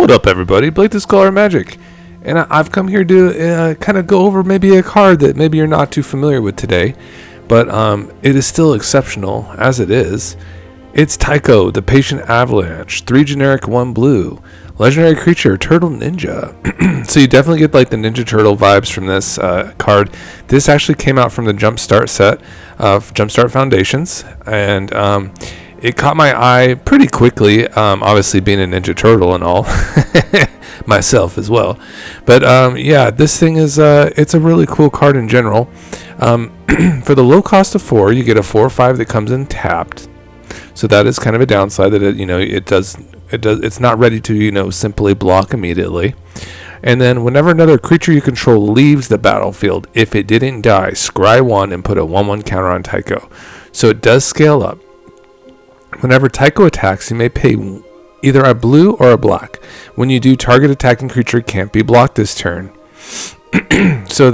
What up, everybody? Blake the Scholar Magic, and I've come here to kind of go over maybe a card that maybe you're not too familiar with today, but it is still exceptional as it is. It's Taeko, the Patient Avalanche, 3 generic, 1 blue, legendary creature, Turtle Ninja. So you definitely get like the Ninja Turtle vibes from this card. This actually came out from the Jumpstart set of Jumpstart Foundations, and it caught my eye pretty quickly, obviously being a Ninja Turtle and all, myself as well. But yeah, this thing is, it's a really cool card in general. For the low cost of 4, you get a 4/5 that comes in tapped. So that is kind of a downside that it's not ready to, simply block immediately. And then whenever another creature you control leaves the battlefield, if it didn't die, scry 1 and put a 1/1 counter on Taeko. So it does scale up. Whenever Taeko attacks, you may pay either a blue or a black. When you do, target attacking creature can't be blocked this turn. So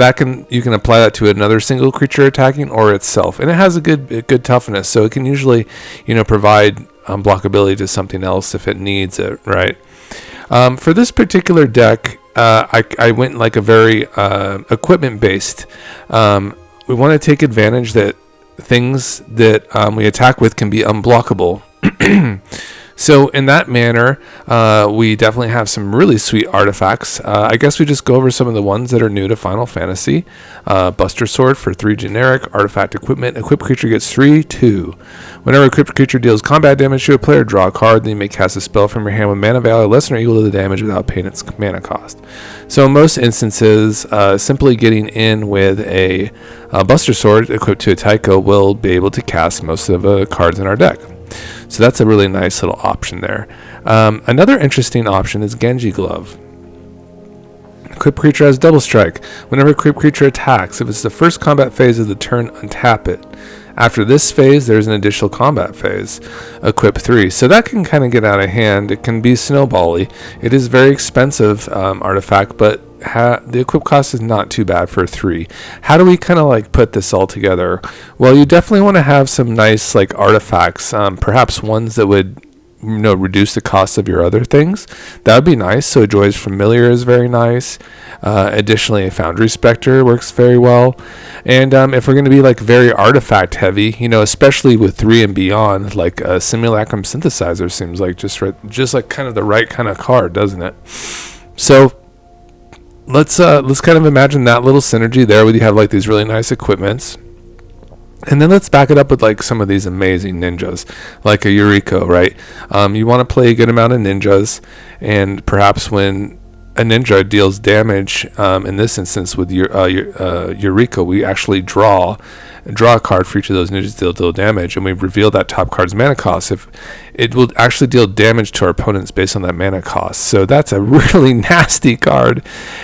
you can apply that to another single creature attacking or itself, and it has a good toughness. So it can usually, provide blockability to something else if it needs it, right? For this particular deck, I went like a very equipment based. We want to take advantage that things that we attack with can be unblockable. So in that manner, we definitely have some really sweet artifacts. I guess we just go over some of the ones that are new to Final Fantasy. Buster Sword for 3 generic, artifact equipment. Equipped creature gets 3/2. Whenever equipped creature deals combat damage to a player, draw a card, then you may cast a spell from your hand with mana value less than or equal to the damage without paying its mana cost. So in most instances, simply getting in with a Buster Sword equipped to a Taeko will be able to cast most of the cards in our deck. So that's a really nice little option there. Another interesting option is Genji Glove. Equipped creature has double strike. Whenever equipped creature attacks, if it's the first combat phase of the turn, untap it. After this phase, there's an additional combat phase. Equip 3. So that can kind of get out of hand. It can be snowbally. It is very expensive artifact, but the equip cost is not too bad for 3. How do we kind of like put this all together? Well, you definitely want to have some nice like artifacts, perhaps ones that would reduce the cost of your other things. That would be nice. So Joy's Familiar is very nice. Additionally, a Foundry Spectre works very well. And if we're going to be like very artifact heavy, especially with 3 and beyond, like a Simulacrum Synthesizer seems like just like kind of the right kind of card, doesn't it? So let's kind of imagine that little synergy there where you have like these really nice equipments. And then let's back it up with like some of these amazing ninjas, like a Yuriko, right? You want to play a good amount of ninjas, and perhaps when a ninja deals damage, in this instance with Yuriko, we actually draw a card for each of those ninjas to deal damage, and we reveal that top card's mana cost. If it will actually deal damage to our opponents based on that mana cost. So that's a really nasty card.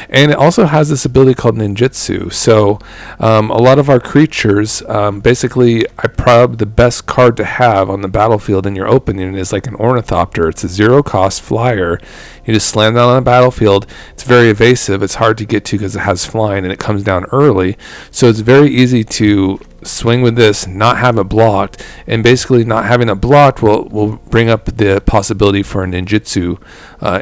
And it also has this ability called ninjutsu. So a lot of our creatures, basically, the best card to have on the battlefield in your opening is like an Ornithopter. It's a 0 cost flyer. You just slam that on the battlefield. It's very evasive. It's hard to get to because it has flying and it comes down early. So it's very easy to swing with this, not have it blocked, and basically not having it blocked will bring up the possibility for a ninjutsu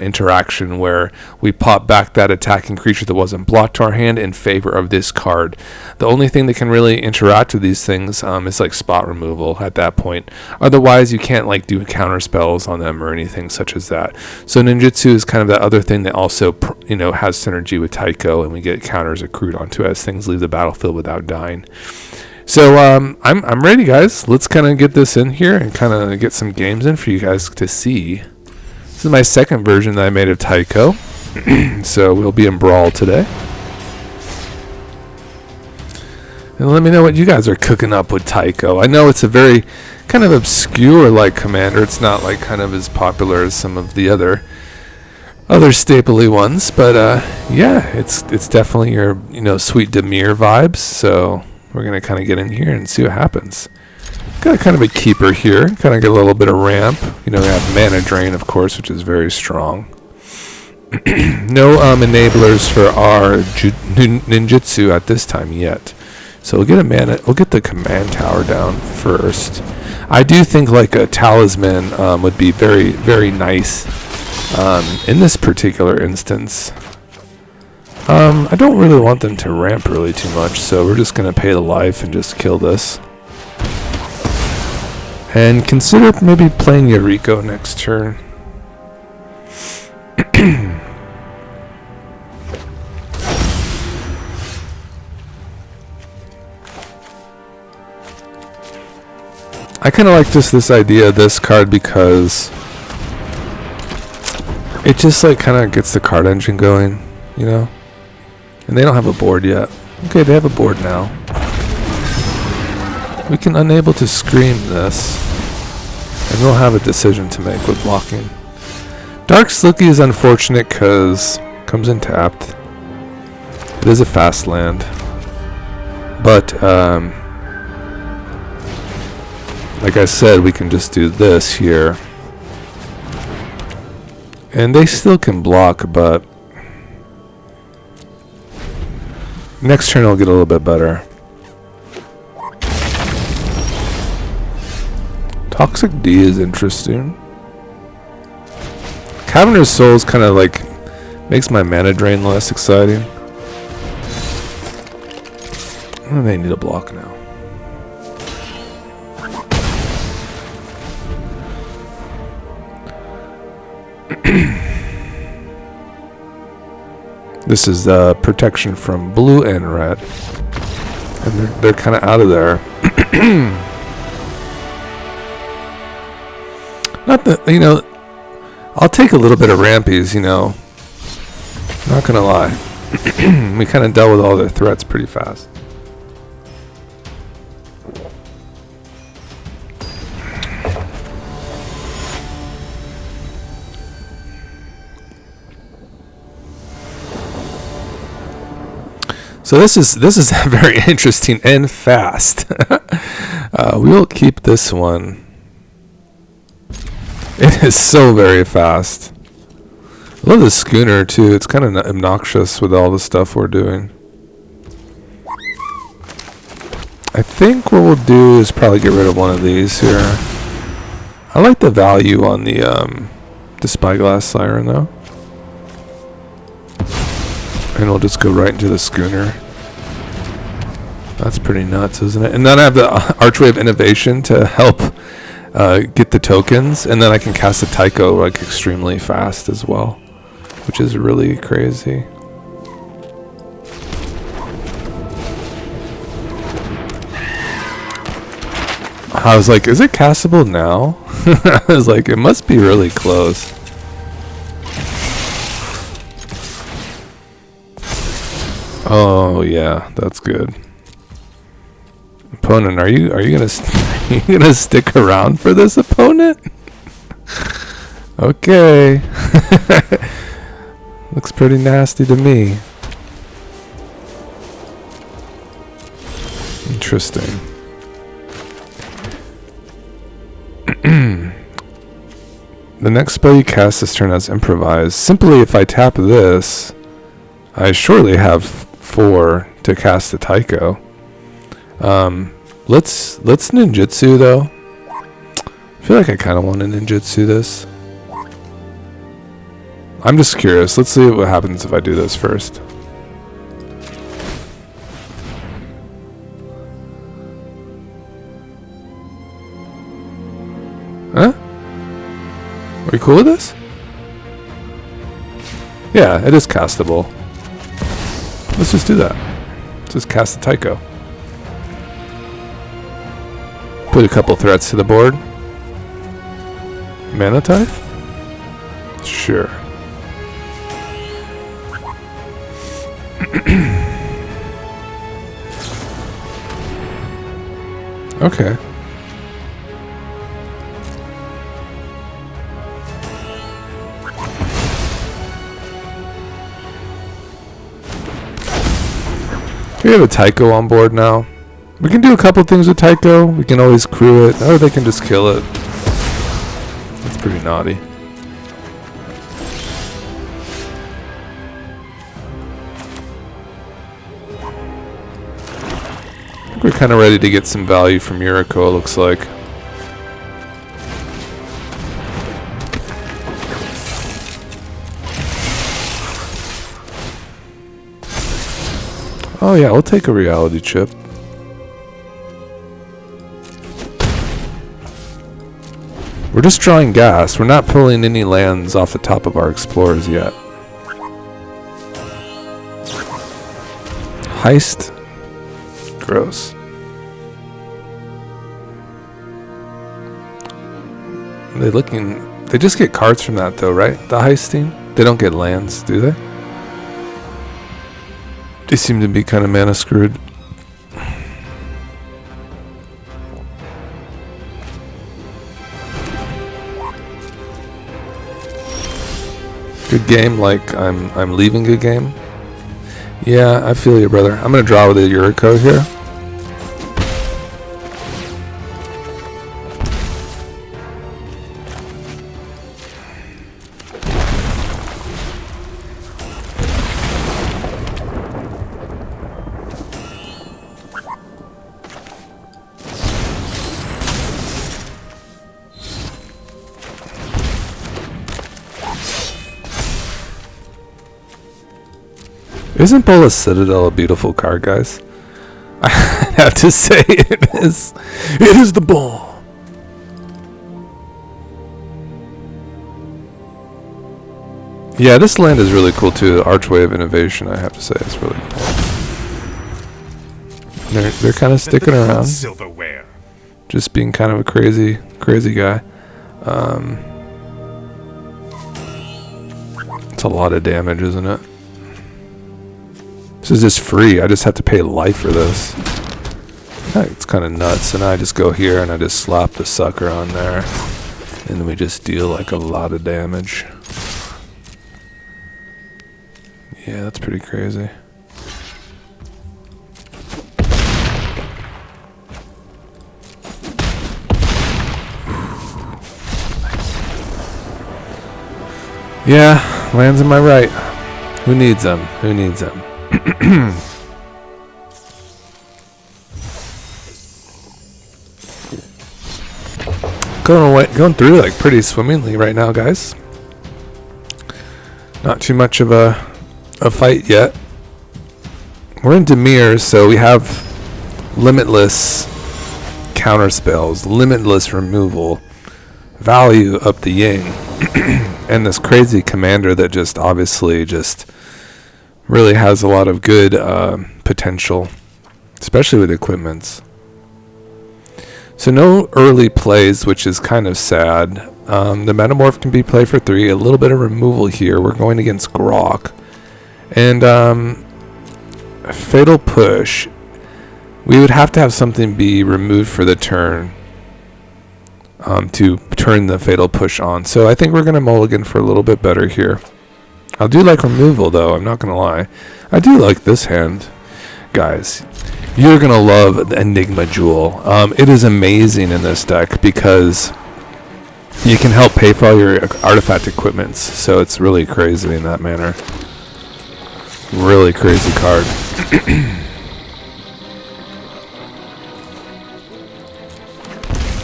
interaction where we pop back that attacking creature that wasn't blocked to our hand in favor of this card. The only thing that can really interact with these things is like spot removal at that point. Otherwise, you can't like do counter spells on them or anything such as that. So ninjutsu is kind of that other thing that also has synergy with Taeko, and we get counters accrued onto as things leave the battlefield without dying. So I'm ready, guys. Let's kind of get this in here and kind of get some games in for you guys to see. This is my second version that I made of Taeko. So we'll be in Brawl today. And let me know what you guys are cooking up with Taeko. I know it's a very kind of obscure like commander. It's not like kind of as popular as some of the other stapley ones, but yeah, it's definitely your sweet Demir vibes. So we're going to kind of get in here and see what happens. Got kind of a keeper here. Kind of get a little bit of ramp. We have mana drain, of course, which is very strong. No enablers for our ninjutsu at this time yet. So we'll get the command tower down first. I do think like a talisman would be very, very nice In this particular instance, I don't really want them to ramp really too much, so we're just going to pay the life and just kill this. And consider maybe playing Yuriko next turn. I kind of like just this idea of this card because it just like kind of gets the card engine going, you know? And they don't have a board yet. Okay, they have a board now. We can unable to scream this, and we'll have a decision to make with blocking. Dark Slicky is unfortunate because it comes in tapped. It is a fast land. But, like I said, we can just do this here. And they still can block, but next turn it'll get a little bit better. Toxic D is interesting. Caverner's Souls kind of like makes my mana drain less exciting. Oh, they need a block now. This is protection from blue and red, and they're kind of out of there. Not that, you know, I'll take a little bit of rampies, you know. Not gonna lie, we kind of dealt with all their threats pretty fast. So this is very interesting and fast. We'll keep this one. It is so very fast. I love the schooner too. It's kind of obnoxious with all the stuff we're doing. I think what we'll do is probably get rid of one of these here. I like the value on the Spyglass Siren though. And we'll just go right into the schooner. That's pretty nuts, isn't it? And then I have the Archway of Innovation to help get the tokens, and then I can cast a Taeko like extremely fast as well, which is really crazy. I was like, is it castable now? I was like, it must be really close. Oh yeah, that's good. Opponent, are you gonna stick around for this, opponent? Okay. Looks pretty nasty to me. Interesting. The next spell you cast this turn has Improvise. Simply, if I tap this, I surely have 4 to cast the Taeko. Let's ninjutsu though. I feel like I kind of want to ninjutsu this. I'm just curious. Let's see what happens if I do this first. Huh? Are you cool with this? Yeah, it is castable. Let's just do that. Let's just cast the Taeko. Put a couple threats to the board. Mana Tithe? Sure. Okay. We have a Taeko on board now. We can do a couple things with Taeko. We can always crew it, or they can just kill it. That's pretty naughty. I think we're kind of ready to get some value from Yuriko, it looks like. Oh yeah, we'll take a reality chip. We're just drawing gas. We're not pulling any lands off the top of our explorers yet. Heist. Gross. They looking. They just get cards from that though, right? The heist team. They don't get lands, do they? They seem to be kind of mana screwed. Good game, like I'm leaving a game. Yeah, I feel you, brother. I'm gonna draw with a Yuriko here. Isn't Bolas Citadel a beautiful card, guys? I have to say it is. It is the ball. Yeah, this land is really cool too. Archway of Innovation, I have to say, it's really cool. They're kind of sticking around. Silverware. Just being kind of a crazy guy. It's a lot of damage, isn't it? This is just free. I just have to pay life for this. It's kind of nuts. And I just go here and I just slap the sucker on there. And then we just deal like a lot of damage. Yeah, that's pretty crazy. Yeah, lands in my right. Who needs them? Who needs them? Going through like pretty swimmingly right now, guys. Not too much of a fight yet. We're in Demir, so we have limitless counter spells, limitless removal, value up the Ying, and this crazy commander that just obviously just really has a lot of good potential, especially with equipments. So no early plays, which is kind of sad. The Metamorph can be played for 3. A little bit of removal here. We're going against Grok. And Fatal Push. We would have to have something be removed for the turn to turn the Fatal Push on. So I think we're going to mulligan for a little bit better here. I do like removal, though. I'm not going to lie. I do like this hand. Guys, you're going to love the Enigma Jewel. It is amazing in this deck because you can help pay for all your artifact equipments. So it's really crazy in that manner. Really crazy card.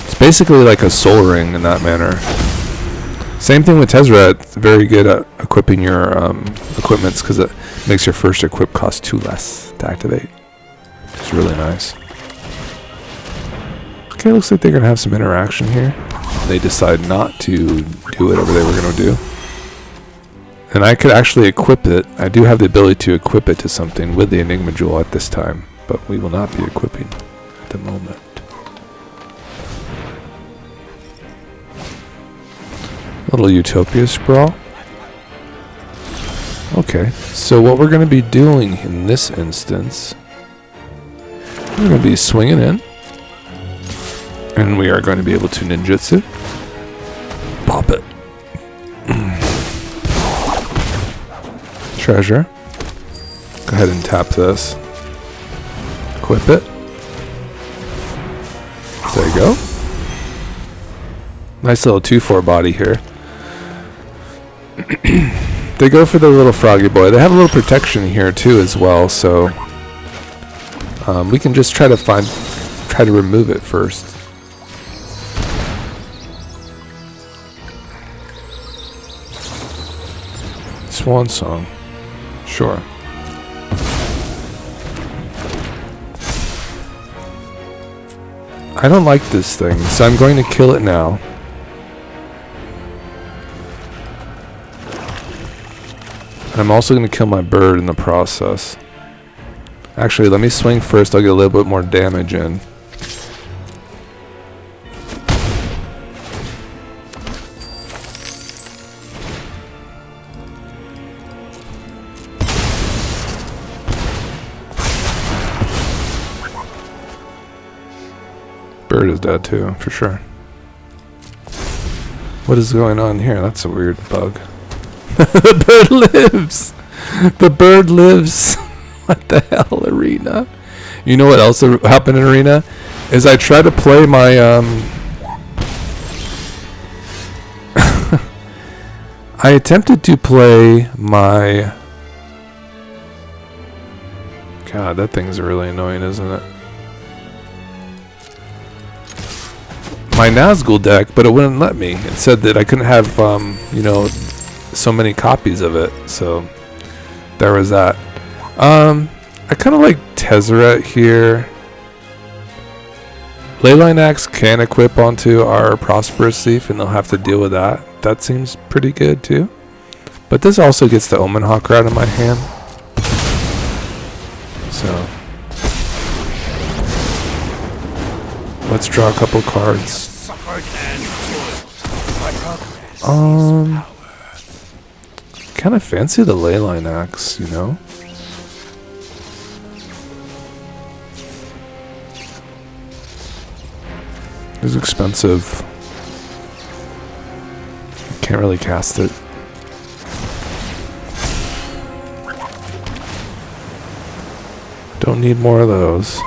It's basically like a Soul Ring in that manner. Same thing with Tezzeret. It's very good at equipping your equipments because it makes your first equip cost 2 less to activate. It's really nice. Okay, looks like they're going to have some interaction here. They decide not to do whatever they were going to do. And I could actually equip it. I do have the ability to equip it to something with the Enigma Jewel at this time, but we will not be equipping at the moment. Little Utopia Sprawl. Okay, so what we're going to be doing in this instance, we're going to be swinging in, and we are going to be able to ninjutsu. Pop it. Treasure. Go ahead and tap this. Equip it. There you go. Nice little 2/4 body here. They go for the little froggy boy. They have a little protection here too as well, so we can just try to remove it first. Swan Song. Sure. I don't like this thing, so I'm going to kill it now. And I'm also going to kill my bird in the process. Actually, let me swing first. I'll get a little bit more damage in. Bird is dead too, for sure. What is going on here? That's a weird bug. The bird lives! The bird lives! What the hell, Arena? You know what else happened in Arena? Is I tried to play my, I attempted to play my... God, that thing's really annoying, isn't it? My Nazgul deck, but it wouldn't let me. It said that I couldn't have, you know, so many copies of it. So there was that. I kind of like Tezzeret here. Leyline Axe can equip onto our Prosperous Thief, and they'll have to deal with that. That seems pretty good too. But this also gets the Omen Hawker out of my hand. So let's draw a couple cards. Kind of fancy the Leyline Axe, you know? It's expensive. Can't really cast it. Don't need more of those.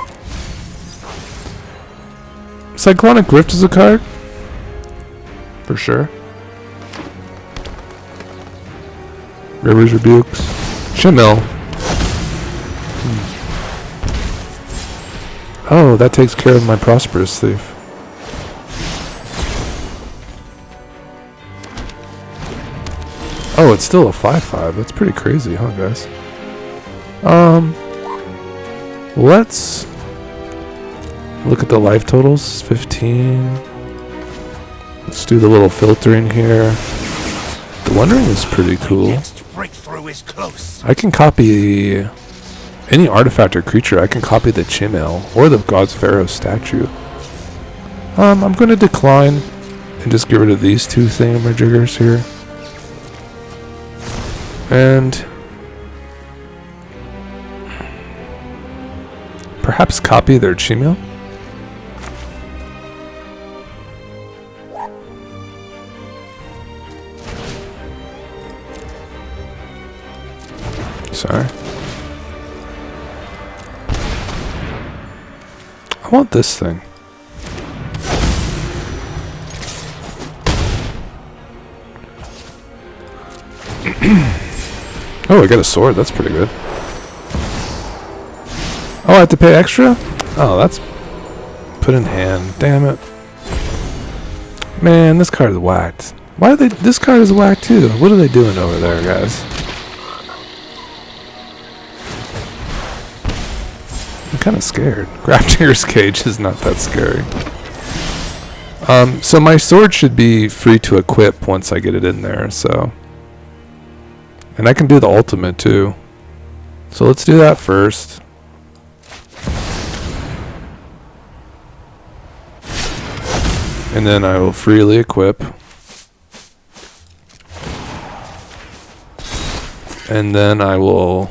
Cyclonic Rift is a card. For sure. River's Rebukes. Chimel. Oh, that takes care of my Prosperous Thief. Oh, it's still a 5/5. That's pretty crazy, huh, guys? Let's look at the life totals. 15. Let's do the little filtering here. The Wondering is pretty cool. I can copy any artifact or creature. I can copy the Chimel or the God's Pharaoh statue. I'm going to decline and just get rid of these two thingamajiggers here. And perhaps copy their Chimel. Sorry. I want this thing. Oh, I got a sword. That's pretty good. Oh, I have to pay extra? Oh, that's put in hand. Damn it. Man, this card is whacked. Why are they... This card is whacked too. What are they doing over there, guys? I'm kind of scared. Graftinger's Cage is not that scary. So my sword should be free to equip once I get it in there, so... And I can do the ultimate too. So let's do that first. And then I will freely equip. And then I will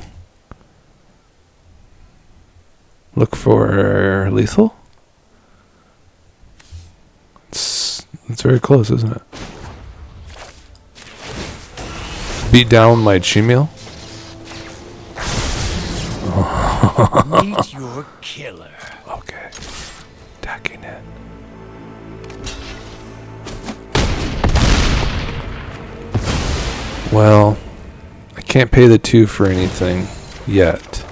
look for lethal. It's very close, isn't it? Beat down my Chimel. Meet your killer. Okay. Attacking it. Well, I can't pay the 2 for anything yet.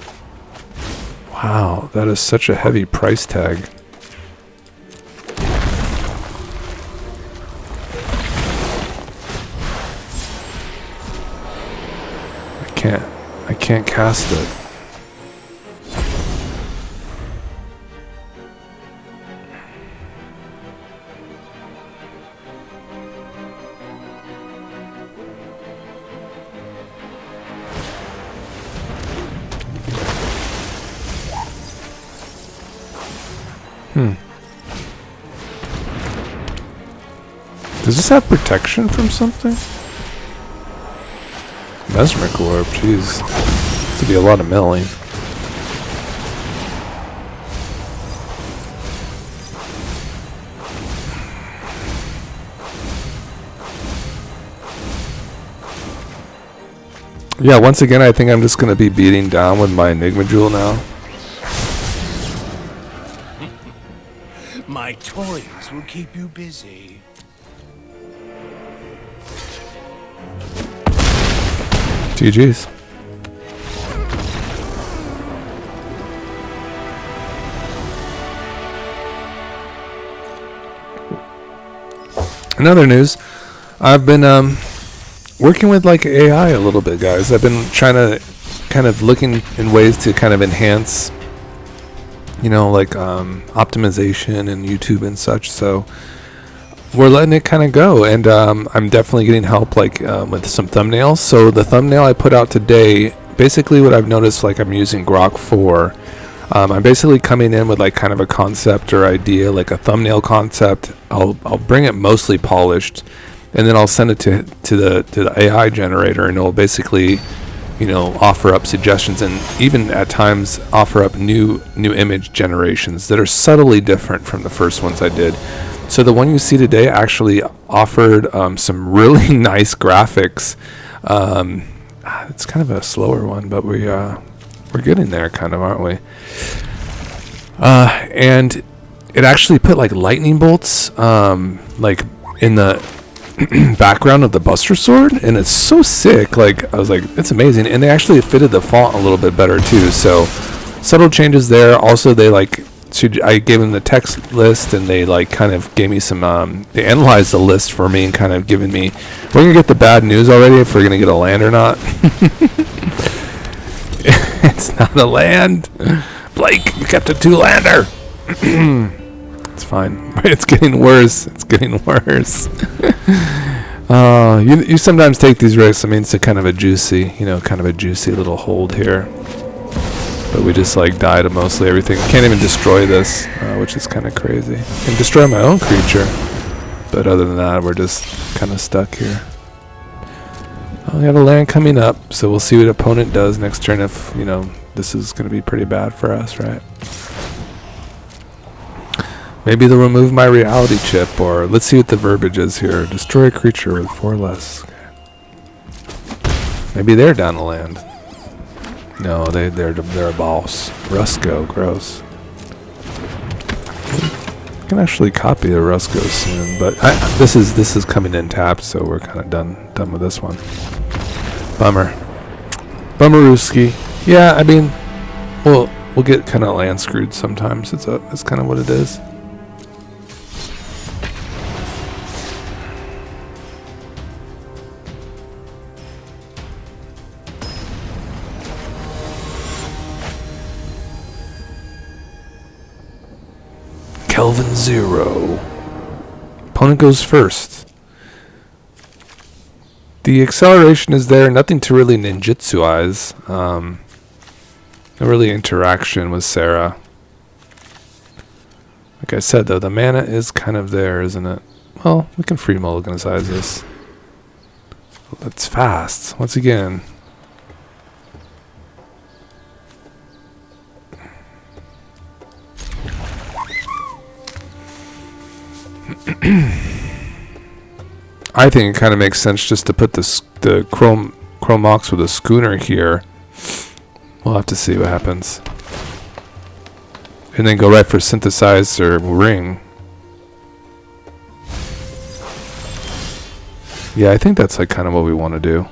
Wow, that is such a heavy price tag. I can't cast it. Does this have protection from something? Mesmeric Orb, jeez. This would be a lot of milling. Yeah, once again, I think I'm just going to be beating down with my Enigma Jewel now. My toys will keep you busy. GG's. In other news, I've been working with like AI a little bit, guys. I've been trying to kind of looking in ways to kind of enhance, you know, like optimization and YouTube and such. So we're letting it kind of go, and I'm definitely getting help like with some thumbnails. So the thumbnail I put out today, basically what I've noticed, like I'm using Grok 4. I'm basically coming in with like kind of a concept or idea, like a thumbnail concept. I'll bring it mostly polished, and then I'll send it to the AI generator, and it'll basically, you know, offer up suggestions and even at times offer up new image generations that are subtly different from the first ones I did. So the one you see today actually offered some really nice graphics. It's kind of a slower one, but we're getting there, kind of, aren't we? And it actually put like lightning bolts like in the background of the Buster Sword, and it's so sick. Like, I was like, it's amazing. And they actually fitted the font a little bit better too, so subtle changes there. Also, they like, I gave them the text list, and they like kind of gave me some they analyzed the list for me and kind of given me, we're gonna get the bad news already if we're gonna get a land or not. It's not a land, Blake, you kept a 2-lander. It's fine. It's getting worse. It's getting worse. You sometimes take these risks. I mean, it's a kind of a juicy, you know, kind of a juicy little hold here. But we just like die to mostly everything. Can't even destroy this, which is kind of crazy. I can destroy my own creature, but other than that, we're just kind of stuck here. We have a land coming up, so we'll see what opponent does next turn. If, you know, this is going to be pretty bad for us, right? Maybe they'll remove my reality chip, or let's see what the verbiage is here. Destroy a creature with 4 less. Okay. Maybe they're down the land. No, they're a boss. Rusco, gross. I can actually copy the Rusco soon, but this is coming in tapped, so we're kind of done with this one. Bummer. Bummerooski. Yeah, I mean, we'll get kind of land screwed sometimes. It's kind of what it is. Kelvin 0. Opponent goes first. The acceleration is there, nothing to really ninjutsu-ize. No really interaction with Sarah. Like I said, though, the mana is kind of there, isn't it? Well, we can free mulliganize this. That's fast. Once again. I think it kind of makes sense just to put the Chrome Ox with a schooner here. We'll have to see what happens. And then go right for synthesize or ring. Yeah, I think that's like kind of what we want to do.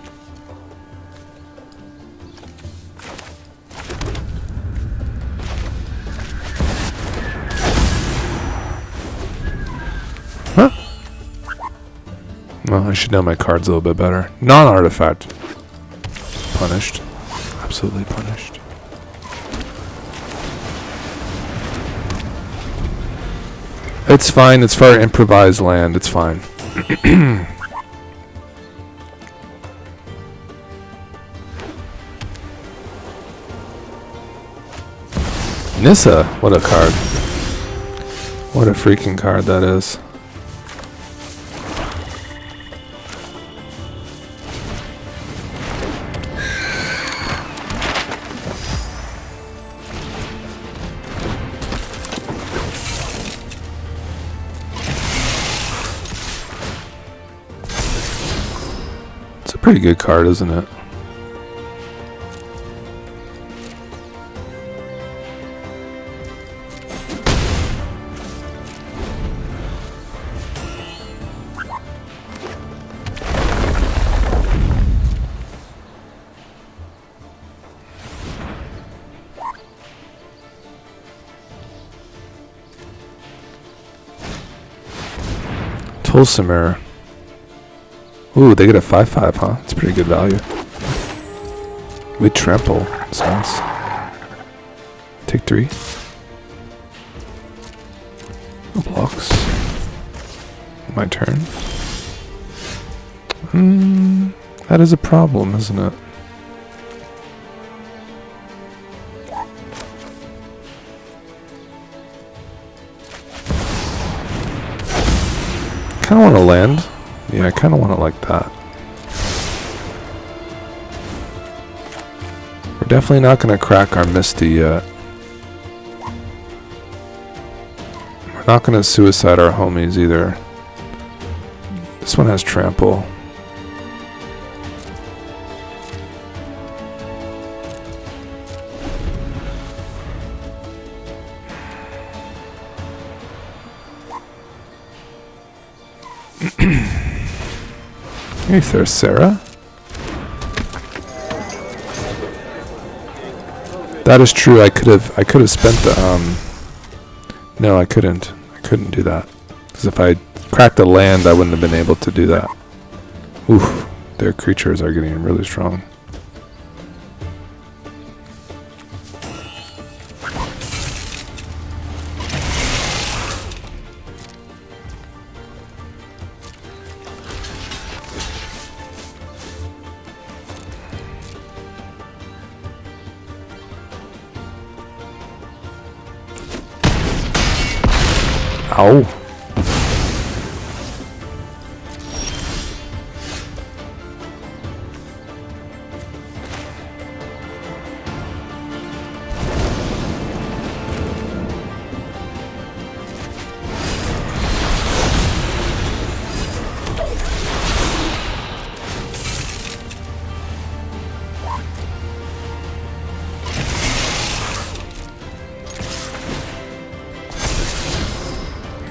Huh? Well, I should know my cards a little bit better. Non-artifact. Punished. Absolutely punished. It's fine. It's for improvised land. It's fine. Nissa. What a card. What a freaking card that is. It's a pretty good card, isn't it? Tulsimir. Ooh, they get a 5/5, huh? It's pretty good value. We trample. That's nice. Take 3. No blocks. My turn. That is a problem, isn't it? I kind of want to land. Yeah, I kind of want it like that. We're definitely not going to crack our Misty yet. We're not going to suicide our homies either. This one has trample. Hey there, Sarah. That is true. I could have spent the No, I couldn't. I couldn't do that. Because if I cracked the land, I wouldn't have been able to do that. Oof, their creatures are getting really strong. Ow.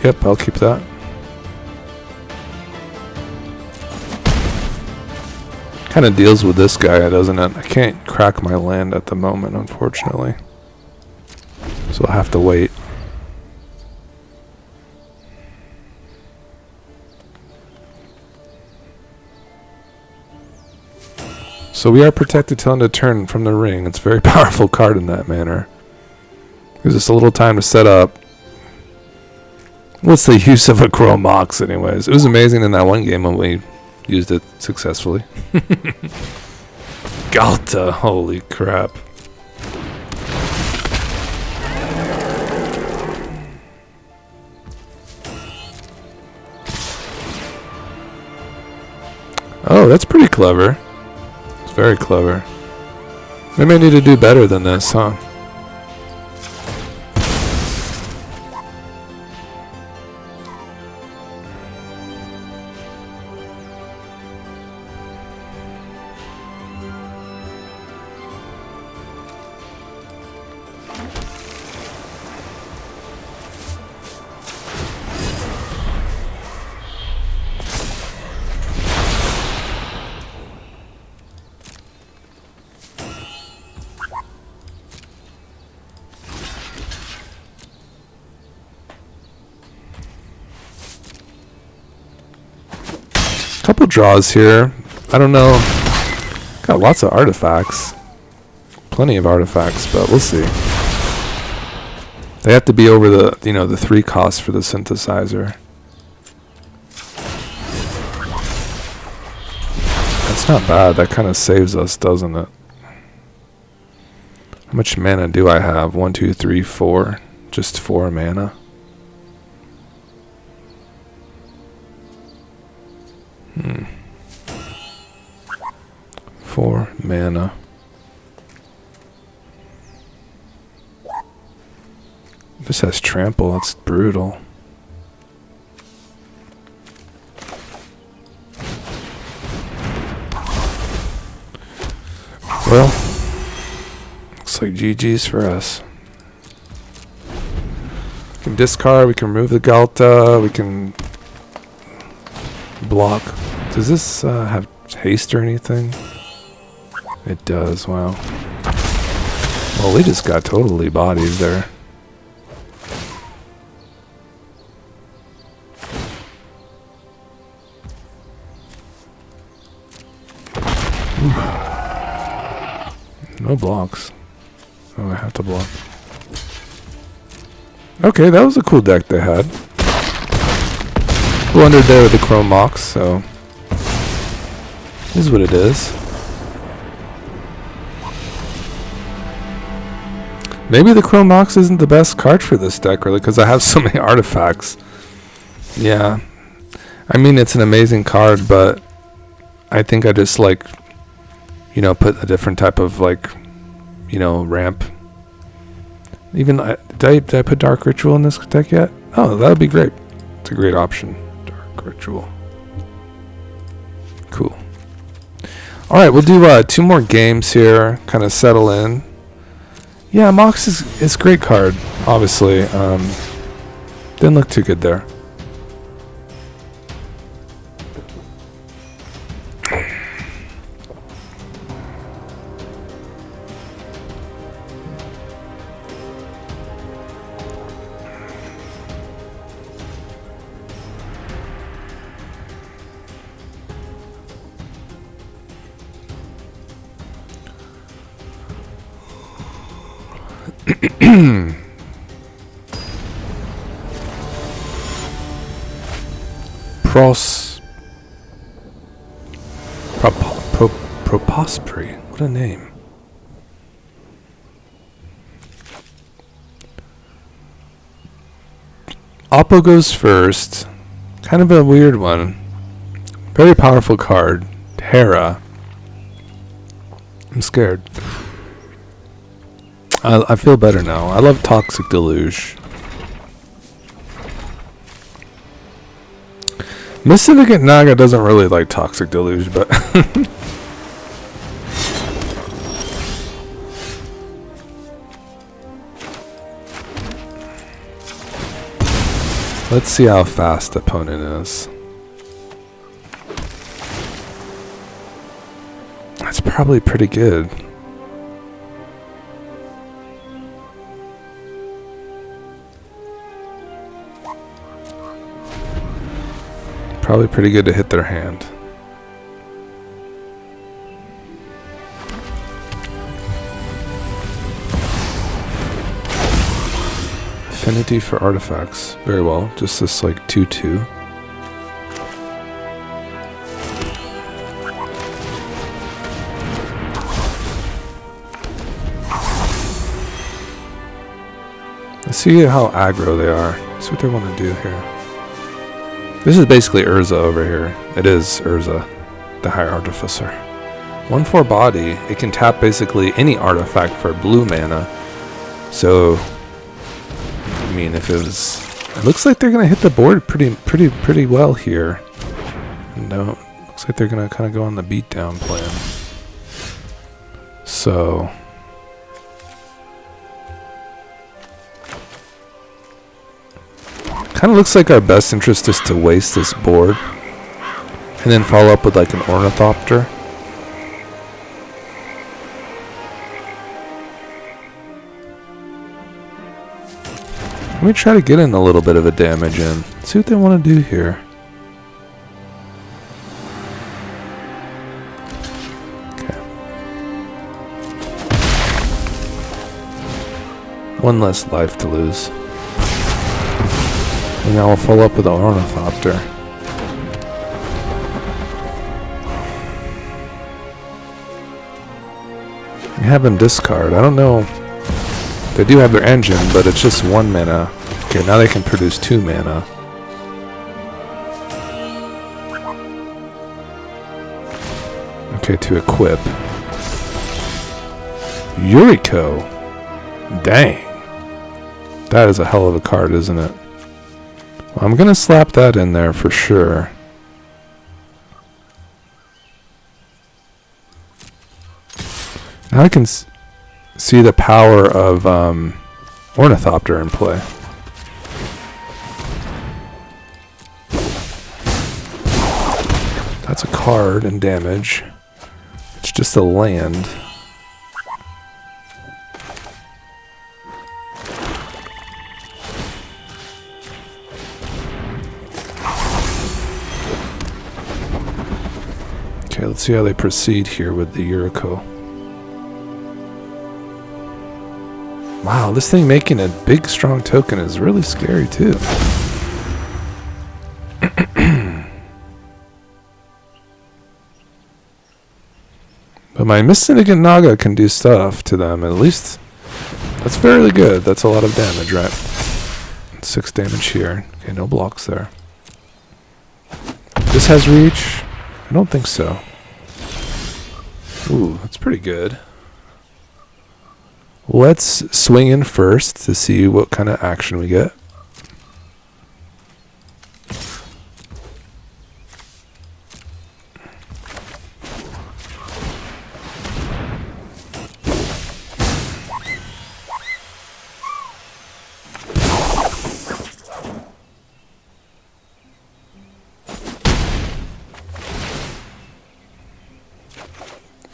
Yep, I'll keep that. Kind of deals with this guy, doesn't it? I can't crack my land at the moment, unfortunately. So I'll have to wait. So we are protected till end of turn from the ring. It's a very powerful card in that manner. Gives us a little time to set up. What's the use of a Chrome Mox anyways? It was amazing in that one game when we used it successfully. Galta, holy crap. Oh, that's pretty clever. It's very clever. Maybe I need to do better than this, huh? Couple draws here. I don't know. Got lots of artifacts. Plenty of artifacts, but we'll see. They have to be over the, the 3 costs for the synthesizer. That's not bad. That kind of saves us, doesn't it? How much mana do I have? 1, 2, 3, 4. Just 4 mana. 4 mana. This has trample, that's brutal. Well, looks like GG's for us. We can discard, we can remove the Galta, we can block. Does this have haste or anything? It does, wow. Well, we just got totally bodied there. No blocks. Oh, I have to block. Okay, that was a cool deck they had. Blundered there with the Chrome Mox, so this is what it is. Maybe the Chrome Mox isn't the best card for this deck, really, because I have so many artifacts. Yeah. I mean, it's an amazing card, but I think I just, like, you know, put a different type of, like, you know, ramp. Even, did I put Dark Ritual in this deck yet? Oh, that would be great. It's a great option. Dark Ritual. Cool. Alright, we'll do 2 more games here. Kind of settle in. Yeah, Mox is a great card, obviously. Didn't look too good there. Prosperi. What a name. Oppo goes first. Kind of a weird one. Very powerful card. Terra. I'm scared. I feel better now. I love Toxic Deluge. Mystificant Naga doesn't really like Toxic Deluge, but let's see how fast the opponent is. That's probably pretty good. Probably pretty good to hit their hand. Affinity for artifacts. Very well. Just this like 2/2. Let's see how aggro they are. See what they want to do here. This is basically Urza over here. It is Urza, the High Artificer. 1/4 body. It can tap basically any artifact for blue mana. So, I mean, if it was, it looks like they're gonna hit the board pretty well here. No, looks like they're gonna kind of go on the beatdown plan. So. Kind of looks like our best interest is to waste this board and then follow up with like an Ornithopter. Let me try to get in a little bit of a damage in. See what they want to do here. Okay. One less life to lose. And now we'll follow up with an Ornithopter. We have them discard. I don't know. They do have their engine, but it's just 1 mana. Okay, now they can produce 2 mana. Okay, to equip. Yuriko. Dang. That is a hell of a card, isn't it? Well, I'm going to slap that in there for sure. Now I can see the power of Ornithopter in play. That's a card and damage. It's just a land. Okay, let's see how they proceed here with the Yuriko. Wow, this thing making a big, strong token is really scary, too. But my Mistinigant Naga can do stuff to them, at least. That's fairly good. That's a lot of damage, right? 6 damage here. Okay, no blocks there. This has reach? I don't think so. Ooh, that's pretty good. Let's swing in first to see what kind of action we get.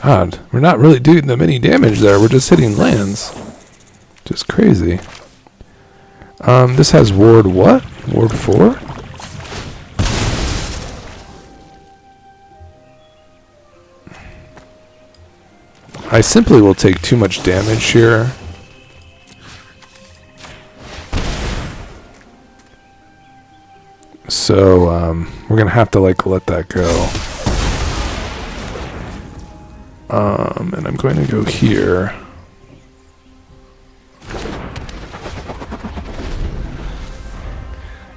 God, we're not really doing them any damage there. We're just hitting lands. Just crazy. This has ward what? Ward 4? I simply will take too much damage here. So, we're gonna have to like let that go. And I'm going to go here. I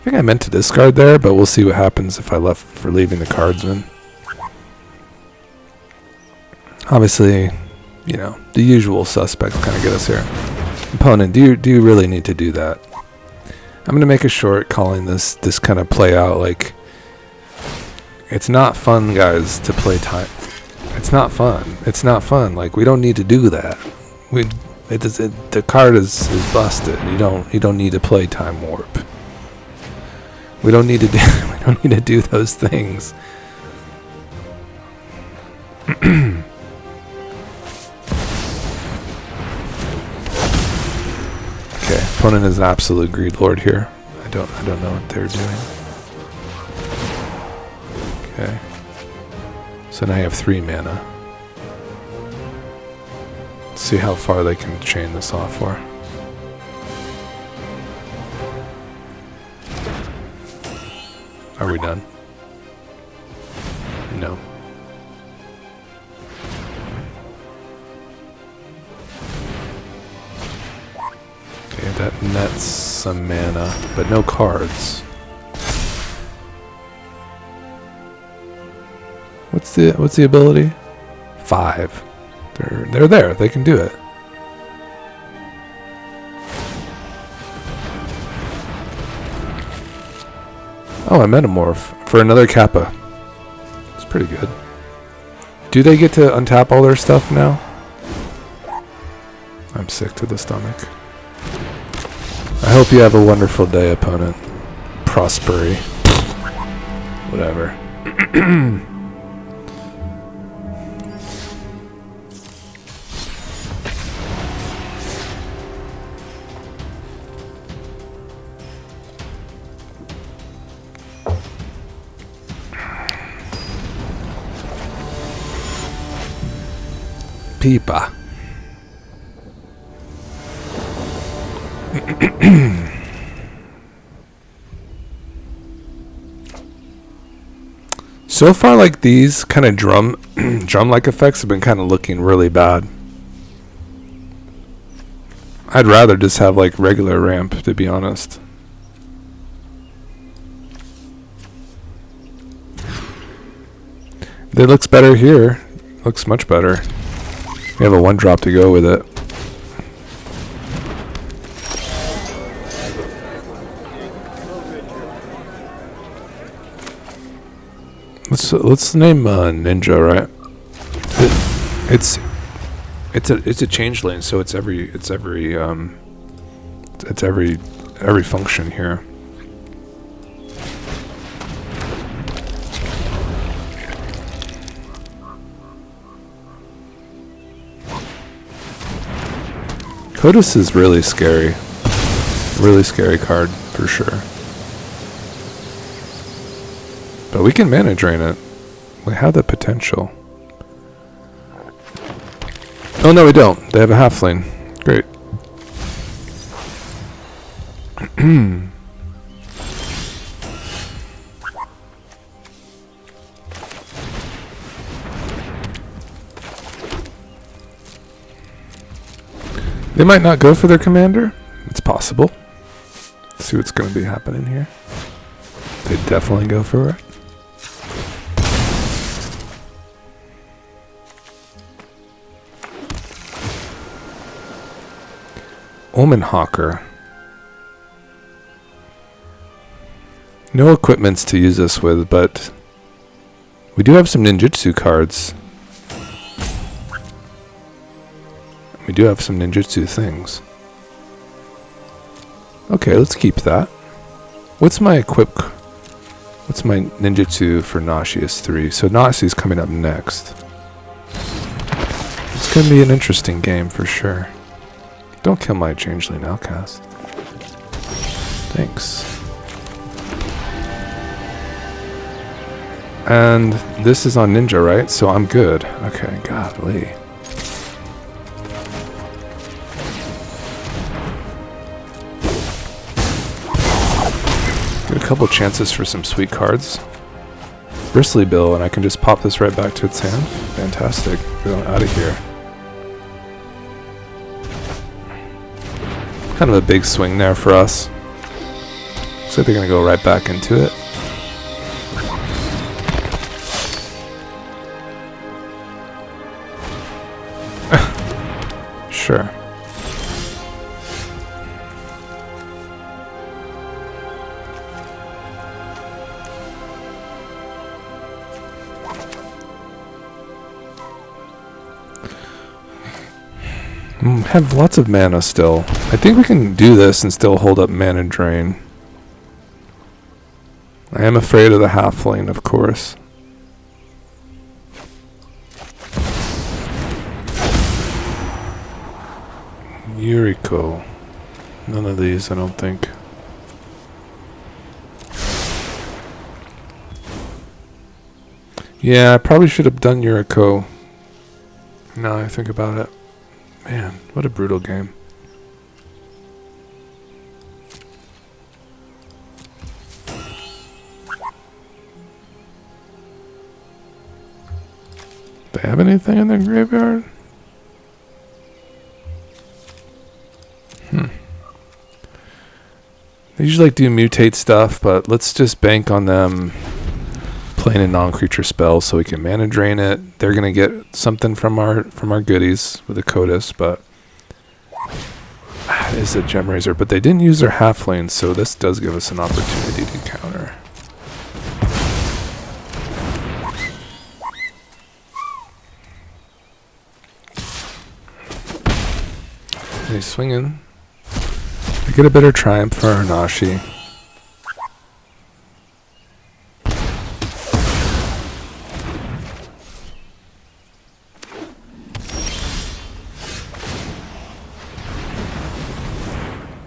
think I meant to discard there, but we'll see what happens if I left for leaving the cards in. Obviously, you know, the usual suspects kind of get us here. Opponent, do you really need to do that? I'm going to make a short calling this kind of play out like it's not fun, guys, to play time. It's not fun. It's not fun. Like, we don't need to do that. The card is busted. You don't need to play Time Warp. We don't need to do we don't need to do those things. Okay, opponent is an absolute greed lord here. I don't know what they're doing. Okay. So now I have 3 mana. Let's see how far they can chain this off for. Are we done? No. Okay, that nets some mana, but no cards. What's the ability? 5. They're there. They can do it. Oh, a Metamorph for another Kappa. It's pretty good. Do they get to untap all their stuff now? I'm sick to the stomach. I hope you have a wonderful day, opponent. Prospery. Whatever. Peepa. So far, like, these kind of drum-like effects have been kind of looking really bad. I'd rather just have like regular ramp, to be honest. It looks better here. Looks much better. We have a 1-drop to go with it. Let's name Ninja, right? It's a changeling, so it's every function here. Kodos is really scary. Really scary card, for sure. But we can mana drain it. We have the potential. Oh no, we don't. They have a halfling. Great. They might not go for their commander. It's possible. Let's see what's going to be happening here. They definitely go for it. Omen Hawker. No equipments to use this with, but we do have some ninjutsu cards. We do have some ninjutsu things. Okay, let's keep that. What's my ninjutsu for Nashius 3? So Nashi's coming up next. It's going to be an interesting game for sure. Don't kill my changeling outcast. Thanks. And this is on Ninja, right? So I'm good. Okay, golly. Get a couple chances for some sweet cards. Bristly Bill, and I can just pop this right back to its hand. Fantastic. We're out of here. Kind of a big swing there for us. Looks like they're going to go right back into it. Sure. Have lots of mana still. I think we can do this and still hold up mana drain. I am afraid of the halfling, of course. Yuriko. None of these, I don't think. Yeah, I probably should have done Yuriko. Now I think about it. Man, what a brutal game. They have anything in their graveyard? They usually do mutate stuff, but let's just bank on them playing a non-creature spell so we can mana drain it. They're gonna get something from our goodies with the Kodos, but it is a gem raiser. But they didn't use their halflane, so this does give us an opportunity to counter. They swing in. We get a better triumph for our Nashi.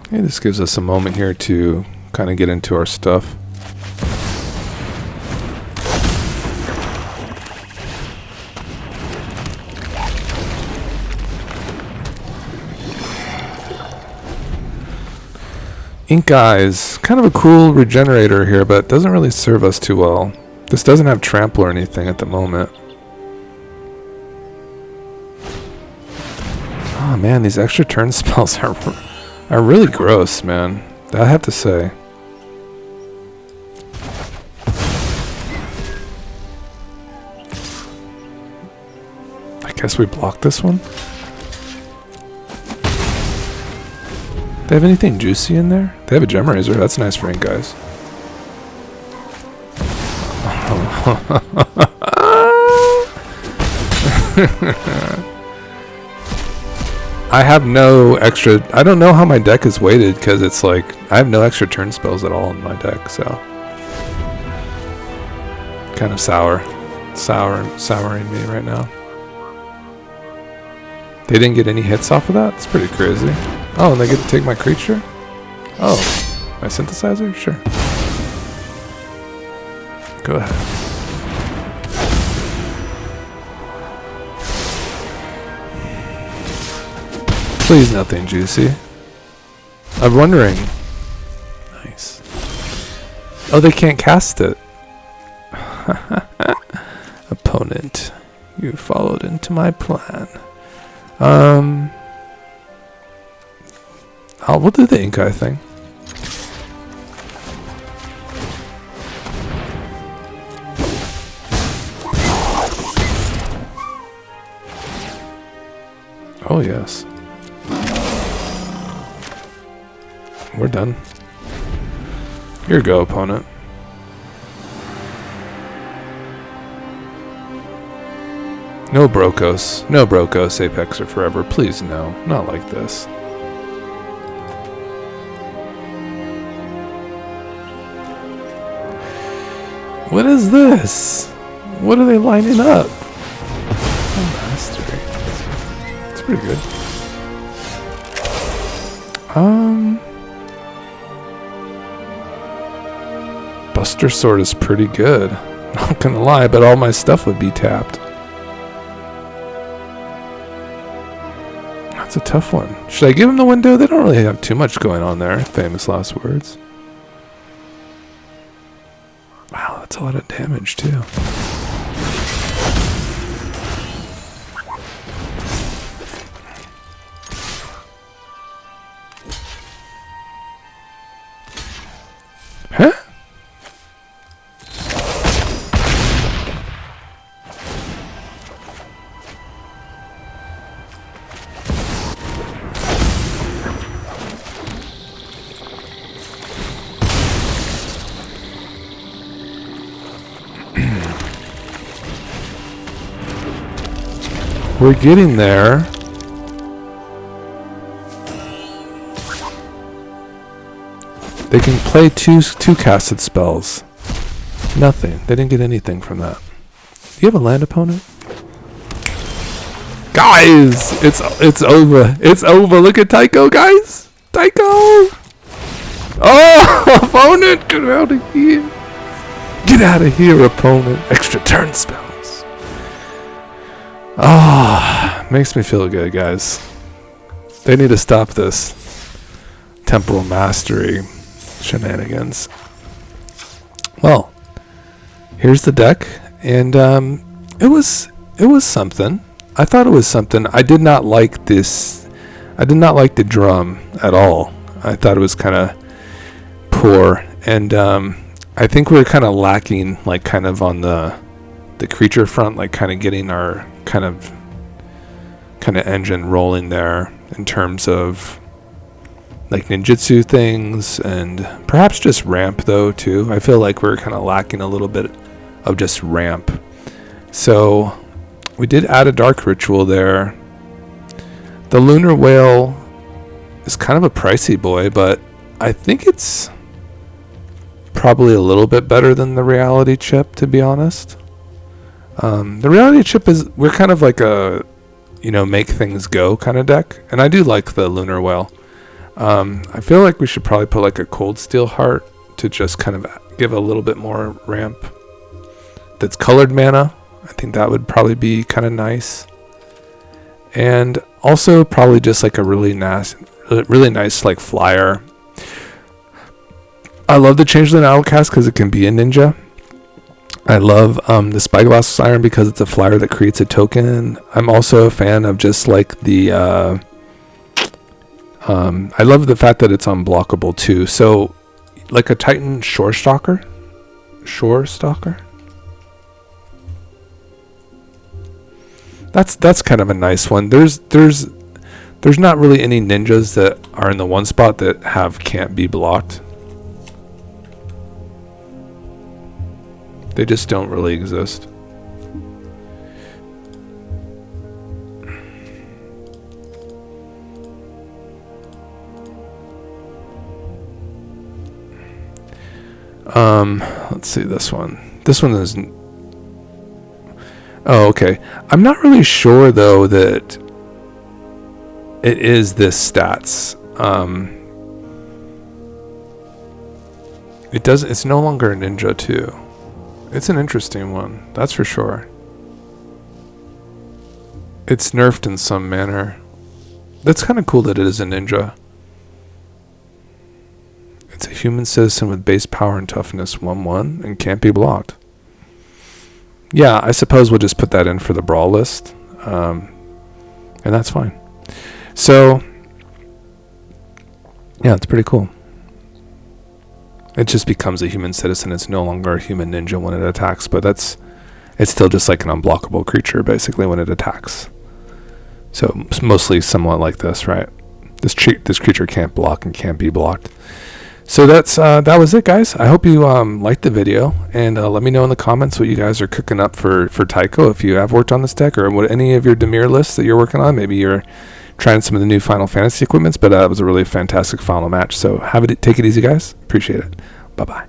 Okay, this gives us a moment here to kind of get into our stuff. Ink Eyes, kind of a cool regenerator here, but doesn't really serve us too well. This doesn't have trample or anything at the moment. Oh man, these extra turn spells are really gross, man. I have to say. Guess we block this one. They have anything juicy in there? They have a gem razor. That's nice for ink, guys. I have no extra. I don't know how my deck is weighted because it's like I have no extra turn spells at all in my deck, so kind of souring me right now. They didn't get any hits off of that. It's pretty crazy. Oh, and they get to take my creature. Oh, my synthesizer. Sure. Go ahead. Please, nothing juicy. I'm wondering. Nice. Oh, they can't cast it. Opponent, you followed into my plan. We'll do the ink eye thing. Oh yes. We're done. Here you go, opponent. No Brokos. No Brokos, Apex or forever. Please no. Not like this. What is this? What are they lining up? Oh, mastery. It's pretty good. Buster Sword is pretty good. Not gonna lie, but all my stuff would be tapped. That's a tough one. Should I give him the window? They don't really have too much going on there. Famous last words. Wow, that's a lot of damage too. Huh? We're getting there. They can play two casted spells. Nothing. They didn't get anything from that. Do you have a land opponent? Guys! It's over. It's over. Look at Taeko, guys! Taeko! Oh! Opponent! Get out of here! Get out of here, opponent. Extra turn spells. Ah, makes me feel good, guys. They need to stop this temporal mastery shenanigans. Well, here's the deck, and it was something. I thought it was something. I did not like this. I did not like the drum at all. I thought it was kind of poor, and I think we were kind of lacking, like, kind of on the creature front, like kind of getting our kind of engine rolling there in terms of like ninjutsu things, and perhaps just ramp though too. I feel like we're kind of lacking a little bit of just ramp. So we did add a dark ritual there. The lunar whale is kind of a pricey boy, but I think it's probably a little bit better than the reality chip, to be honest. The reality chip is, we're kind of like a, make things go kind of deck, and I do like the lunar whale. I feel like we should probably put like a cold steel heart to just kind of give a little bit more ramp. That's colored mana. I think that would probably be kind of nice. And also probably just like a really nice like flyer. I love the Changeling Outcast because it can be a ninja. I love the Spyglass Siren because it's a flyer that creates a token. I'm also a fan of just like the I love the fact that it's unblockable too. So like a Titan Shore Stalker. That's kind of a nice one. There's not really any ninjas that are in the one spot that can't be blocked. They just don't really exist. Let's see this one. This one is... Oh, okay. I'm not really sure, though, that it is this stats. It's no longer a ninja, too. It's an interesting one, that's for sure. It's nerfed in some manner. That's kind of cool that it is a ninja. It's a human citizen with base power and toughness 1/1 and can't be blocked. Yeah, I suppose we'll just put that in for the brawl list. And that's fine. So, yeah, it's pretty cool. It just becomes a human citizen. It's no longer a human ninja when it attacks, but it's still just like an unblockable creature, basically, when it attacks. So, it's mostly somewhat like this, right? This creature can't block and can't be blocked. So that was it, guys. I hope you liked the video, and let me know in the comments what you guys are cooking up for Taeko, if you have worked on this deck, or what any of your Dimir lists that you're working on. Maybe you're trying some of the new Final Fantasy equipments, but it was a really fantastic final match. So take it easy, guys. Appreciate it. Bye-bye.